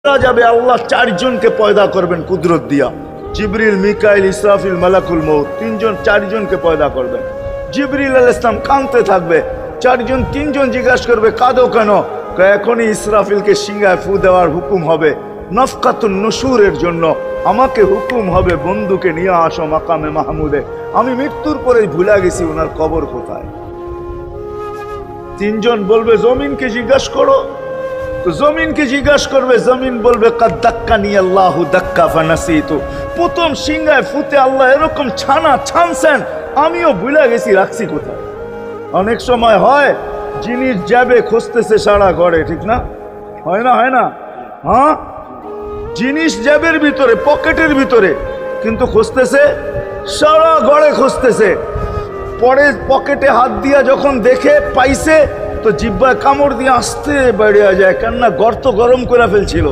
যাবে আল্লাহ চারজনকে পয়দা করবেন কুদরত দিয়া। জিবরিল, মিকাইল, ইসরাফিল, মালাকুল মউত, চারজনকে পয়দা করবেন। জিবরিল আলাইহিস সালাম কাঁদতে থাকবে, তিনজন জিজ্ঞাসা করবে কাঁদো কেন? এখনই ইসরাফিলকে সিংহায় ফু দেওয়ার হুকুম হবে, নফকাতুন নুশুরের জন্য আমাকে হুকুম হবে বন্ধুকে নিয়ে আসো মাকামে মাহমুদে। আমি মৃত্যুর পরেই ভুলে গেছি ওনার কবর কোথায়। তিনজন বলবে জমিনকে জিজ্ঞাসা করো, তো জমিনকে জিজ্ঞাসা করবে, জমিন বলবে কাদ দাক্কানি আল্লাহু দাক্কা ফানাসিতু। প্রথম সিংহায় ফুতে আল্লাহ এরকম ছানছেন, আমিও ভুলে গেছি রাখছি কোথায়। অনেক সময় হয় জিনিস যাবে খুঁজতেছে সারা ঘরে, ঠিক না? হয় না? হ্যাঁ, জিনিস জ্যাবের ভিতরে, পকেটের ভিতরে, কিন্তু খুঁজতেছে সারা ঘরে খুঁজতেছে। পরে পকেটে হাত দিয়া যখন দেখে পাইছে, তো জিহ্বায় কামড় দিয়ে আসতে বেরিয়ে যায়, কেননা গর্ত গরম করে ফেলছিল।